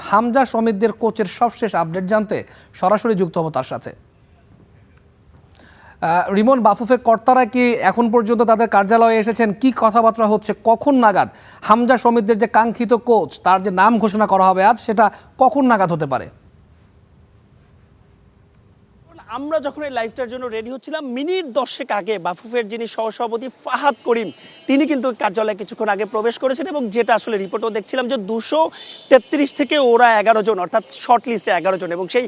হামজা সমিতদের কোচের সবশেষ আপডেট জানতে সরাসরি যুক্ত হব তার সাথে। রিমন, বাফুফে কর্তারা কি এখন পর্যন্ত তাদের কার্যালয়ে এসেছেন? কি কথাবার্তা হচ্ছে? কখন নাগাদ হামজা সমিতদের যে কাঙ্ক্ষিত কোচ, তার যে নাম ঘোষণা করা হবে আজ, সেটা কখন নাগাদ হতে পারে? আমরা যখন এই লাইভটার জন্য রেডি হচ্ছিলাম, মিনিট 10 আগে বাফুফের যিনি সহসভাপতি ফাহাদ করিম, তিনি কিন্তু কার্যালয়ে কিছুক্ষণ আগে প্রবেশ করেছেন এবং যেটা আসলে রিপোর্টও দেখছিলাম যে 233 থেকে ওরা 11 জন, অর্থাৎ শর্ট লিস্টে 11 জন, এবং সেই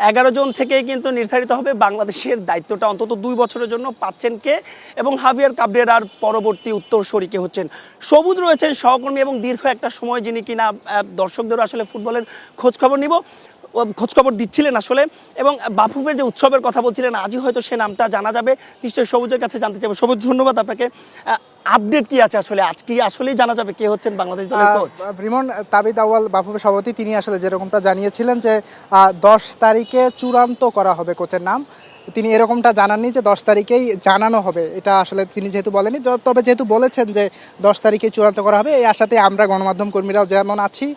11 জন থেকে কিন্তু নির্ধারিত হবে বাংলাদেশের দায়িত্বটা অন্তত 2 বছরের জন্য পাচ্ছেন কে, এবং হাভিয়ার কাবরেরার পরবর্তী উত্তরসূরি কে হচ্ছেন। সবুজ রয়েছেন সহকর্মী এবং দীর্ঘ একটা সময় যিনি কিনা দর্শকদেরও আসলে ফুটবলের খোঁজখবর দিচ্ছিলেন আসলে, এবং বাফুফের যে উৎসবের কথা বলছিলেন, আজই হয়তো সে নামটা জানা যাবে। নিশ্চয়ই সবুজের কাছে জানতে চাইবো। সবুজ, ধন্যবাদ আপনাকে। আপডেট কি আছে আসলে? আজ কি আসলেই জানা যাবে কে হচ্ছেন বাংলাদেশ দলের কোচ? রিমন, তাবিদ আউয়াল বাফুফের সভাপতি, তিনি আসলে যেরকমটা জানিয়েছিলেন যে 10 তারিখে চূড়ান্ত করা হবে কোচের নাম। তিনি এরকমটা জানাননি যে 10 তারিখেই জানানো হবে, এটা আসলে তিনি যেহেতু বলেনি। তবে যেহেতু বলেছেন যে 10 তারিখে চূড়ান্ত করা হবে, এই আশাতে আমরা গণমাধ্যম কর্মীরাও যেমন আছি,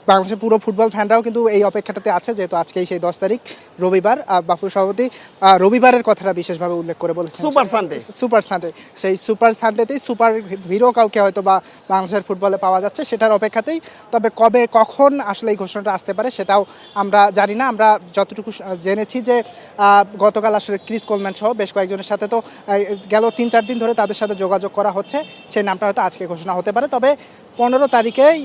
বাংলাদেশের পুরো ফুটবল ফ্যানরাও কিন্তু এই অপেক্ষাটাতে আছে, যেহেতু আজকেই সেই 10 তারিখ রবিবার। বাফুফের সভাপতি রবিবারের কথাটা বিশেষভাবে উল্লেখ করে বলেছেন, সুপার সানডে। সেই সুপার সানডেতেই সুপার হিরো কাউকে হয়তো বা বাংলাদেশের ফুটবলে পাওয়া যাচ্ছে, সেটার অপেক্ষাতেই। তবে কবে কখন আসলে এই ঘোষণাটা আসতে পারে সেটাও আমরা জানি না। আমরা যতটুকু জেনেছি যে গতকাল আসলে ক্রিস কোলম্যান সহ বেশ কয়েকজনের সাথে তো গেল 3-4 দিন ধরে তাদের সাথে যোগাযোগ করা হচ্ছে, সেই নামটা হয়তো আজকে ঘোষণা হতে পারে। তবে 15 তারিখেই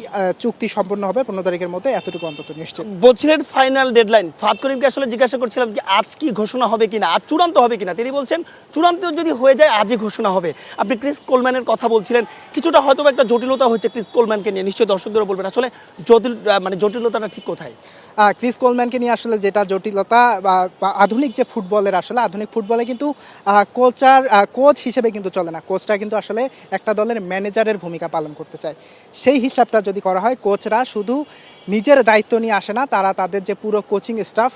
চুক্তি সম্পূর্ণ হবে, 15 তারিখের মধ্যে, এতটুকু অন্তত নিশ্চিত। বলছিলেন ফাইনাল ডেডলাইন। ফাহাদ করিমকে আসলে জিজ্ঞাসা করছিলাম যে আজ কি ঘোষণা হবে কিনা, আজ চূড়ান্ত হবে কিনা। তিনি বলছেন চূড়ান্ত যদি হয়ে যায় আজই ঘোষণা হবে। আপনি ক্রিস কোলম্যানের কথা বলছিলেন, কিছুটা হয়তো একটা জটিলতা হচ্ছে ক্রিস কোলম্যানকে নিয়ে, নিশ্চয়ই দর্শকদেরও বলবেন আসলে জটিলতাটা ঠিক কোথায়? ক্রিস কোলম্যানকে নিয়ে আসলে যেটা জটিলতা, বা আধুনিক যে ফুটবলের, আসলে আধুনিক ফুটবলে কিন্তু কোচ হিসেবে কিন্তু চলে না। কোচরা কিন্তু আসলে একটা দলের ম্যানেজারের ভূমিকা পালন করতে চায়। সেই হিসাবটা যদি করা হয়, কোচরা শুধু নিজের দায়িত্ব নিয়ে আসে না, তারা তাদের যে পুরো কোচিং স্টাফ,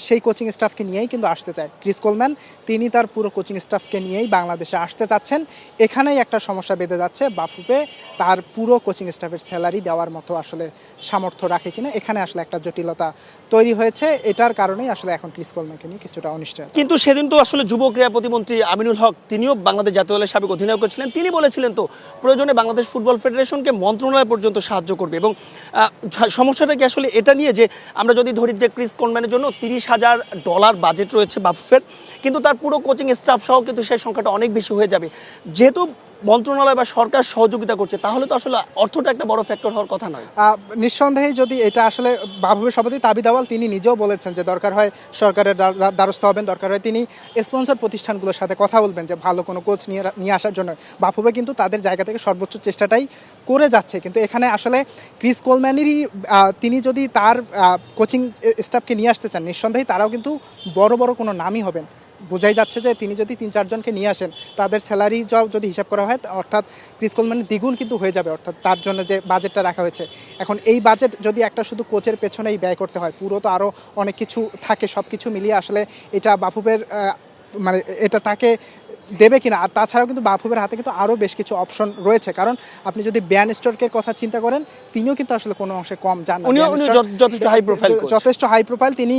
সেই কোচিং স্টাফকে নিয়েই কিন্তু আসতে চায়। ক্রিস কোলম্যান তিনি তার পুরো কোচিং স্টাফকে নিয়েই বাংলাদেশে আসতে চাচ্ছেন। এখানেই একটা সমস্যা বেঁধে যাচ্ছে, বাফুফে তার পুরো কোচিং স্টাফের স্যালারি দেওয়ার মতো আসলে সামর্থ্য রাখে কিনা, এখানে আসলে একটা জটিলতা তৈরি হয়েছে। এটার কারণেই আসলে এখন ক্রিস কোলম্যানকে নিয়ে কিছুটা অনিশ্চয়। কিন্তু সেদিন তো আসলে যুব ক্রীড়া প্রতিমন্ত্রী আমিনুল হক, তিনিও বাংলাদেশ জাতীয় দলের সাবেক অধিনায়ক ছিলেন, তিনি বলেছিলেন তো প্রয়োজনে বাংলাদেশ ফুটবল ফেডারেশনকে মন্ত্রণালয় পর্যন্ত সাহায্য করবে। এবং সমস্যাটা কি আসলে এটা নিয়ে যে আমরা যদি ধরি যে ক্রিস কোলম্যানের জন্য $30,000 বাজেট রয়েছে বাফুফের, কিন্তু তার পুরো কোচিং স্টাফ সহ কিন্তু সেই সংখ্যাটা অনেক বেশি হয়ে যাবে। যেহেতু মন্ত্রণালয় বা সরকার সহযোগিতা করছে, তাহলে তো আসলে অর্থটা একটা বড় ফ্যাক্টর হওয়ার কথা নয়। নিঃসন্দেহে যদি এটা আসলে বাফুফের সভাপতি তাবিদ আউয়াল তিনি নিজেও বলেছেন যে দরকার হয় সরকারের দ্বারস্থ হবেন, দরকার হয় তিনি স্পন্সর প্রতিষ্ঠানগুলোর সাথে কথা বলবেন যে ভালো কোনো কোচ নিয়ে আসার জন্য। বাফুফে কিন্তু তাদের জায়গা থেকে সর্বোচ্চ চেষ্টাটাই করে যাচ্ছে। কিন্তু এখানে আসলে ক্রিস কোলম্যানেরই তিনি যদি তার কোচিং স্টাফকে নিয়ে আসতে চান, নিঃসন্দেহে তারাও কিন্তু বড় বড় কোনো নামই হবেন। বোঝাই যাচ্ছে যে তিনি যদি 3-4 জনকে নিয়ে আসেন, তাদের স্যালারি যদি হিসাব করা হয়, অর্থাৎ ক্রিস কোলম্যানের দ্বিগুণ কিন্তু হয়ে যাবে, অর্থাৎ তার জন্য যে বাজেটটা রাখা হয়েছে। এখন এই বাজেট যদি একটা শুধু কোচের পেছনেই ব্যয় করতে হয়, পুরো তো আরও অনেক কিছু থাকে, সব কিছু মিলিয়ে আসলে এটা বাফুফের এটা তাকে দেবে কিনা। আর তাছাড়াও কিন্তু বাফুফের হাতে কিন্তু আরও বেশ কিছু অপশন রয়েছে, কারণ আপনি যদি ব্যান স্টোকের কথা চিন্তা করেন, তিনিও কিন্তু আসলে কোনো অংশে কম যান না, যথেষ্ট হাই প্রোফাইল। তিনি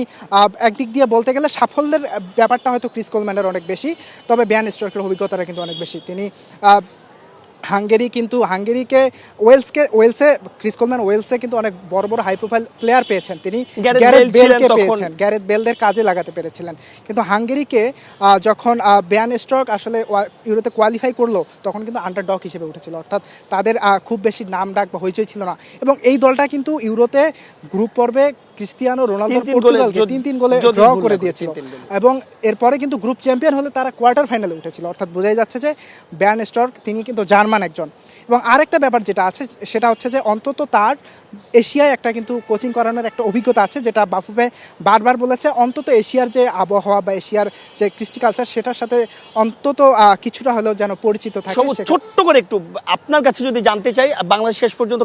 একদিক দিয়ে বলতে গেলে সাফল্যের ব্যাপারটা হয়তো ক্রিস কোলম্যানের অনেক বেশি, তবে ব্যান স্টোকের অভিজ্ঞতাটা কিন্তু অনেক বেশি। তিনি ওয়েলসে ক্রিস কোলম্যান ওয়েলসে কিন্তু অনেক বড় বড় হাই প্রোফাইল প্লেয়ার পেয়েছেন, তিনি গ্যারেথ বেলদের কাজে লাগাতে পেরেছিলেন। কিন্তু হাঙ্গেরিকে যখন ব্যান স্ট্রক আসলে ইউরোতে কোয়ালিফাই করলো, তখন কিন্তু আন্ডারডগ হিসেবে উঠেছিল, অর্থাৎ তাদের খুব বেশি নাম ডাক বা হইচই ছিল না। এবং এই দলটা কিন্তু ইউরোতে গ্রুপ পর্বে ক্রিস্টিয়ানো রোনালদোর পর্তুগালকে 3-3 গোলে ড্র করে দিয়েছিল, এবং এরপরে কিন্তু গ্রুপ চ্যাম্পিয়ন হলে তারা কোয়ার্টার ফাইনালে উঠেছিল। অর্থাৎ বোঝাই যাচ্ছে যে ব্যান স্টর্ক তিনি কিন্তু জার্মান একজন। এবং আরেকটা ব্যাপার যেটা আছে সেটা হচ্ছে যে অন্তত তার এশিয়ায় একটা কিন্তু কোচিং করানোর একটা অভিজ্ঞতা আছে, যেটা বাফুফে বারবার বলেছে। অন্তত এশিয়ার যে আবহাওয়া বা এশিয়ার যে কৃষ্টি কালচার, সেটার সাথে অন্তত কিছুটা হলেও যেন পরিচিত থাকে। ছোট্ট করে একটু আপনার কাছে যদি জানতে চাই, বাংলাদেশ শেষ পর্যন্ত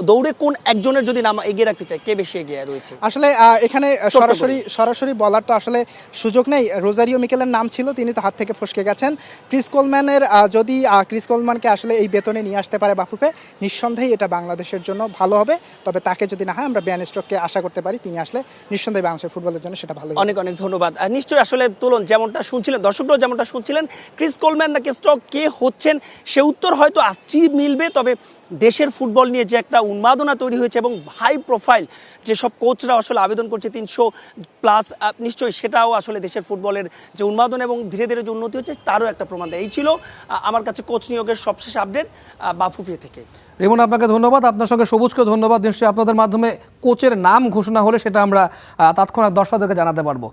দৌড়ে কোন একজনের যদি নাম এগিয়ে রাখতে চাই, কে বেশি এগিয়ে রয়েছে? আসলে এখানে সরাসরি বলার তো আসলে সুযোগ নেই। রোজারিও মিকেলের নাম ছিল, তিনি তো হাত থেকে ফসকে গেছেন। ক্রিস কোলম্যানের যদি ক্রিস কোলম্যানকে আসলে এই বেতনে নিয়ে আসতে পারে বাফুফে, নিঃসন্দেহে এটা বাংলাদেশের জন্য ভালো হবে। তবে তাকে যদি না হয়, আমরা ব্যান স্ট্রোককে আশা করতে পারি, তিনি আসলে নিঃসন্দেহে বাংলাদেশের ফুটবলের জন্য সেটা ভালো হবে। অনেক অনেক ধন্যবাদ। নিশ্চয়ই আসলে তুলন যেমনটা শুনছিলেন, দর্শকরাও যেমনটা শুনছিলেন, ক্রিস কোলম্যান নাকি স্ট্রোক কে হচ্ছেন সে উত্তর হয়তো আজই মিলবে। তবে দেশের ফুটবল নিয়ে যে একটা উন্মাদনা তৈরি হয়েছে এবং হাই প্রোফাইল যেসব কোচরা আসলে আবেদন করছে 300+, নিশ্চয়ই সেটাও আসলে দেশের ফুটবলের যে উন্মাদনা এবং ধীরে ধীরে যে উন্নতি হচ্ছে তারও একটা প্রমাণ দেয়। এই ছিল আমার কাছে কোচ নিয়োগের সবশেষ আপডেট বাফুফে থেকে। রিমন, আপনাকে ধন্যবাদ। আপনার সঙ্গে সবুজকে ধন্যবাদ। নিশ্চয়ই আপনাদের মাধ্যমে কোচের নাম ঘোষণা হলে সেটা আমরা তৎক্ষণাৎ দর্শকদেরকে জানাতে পারবো।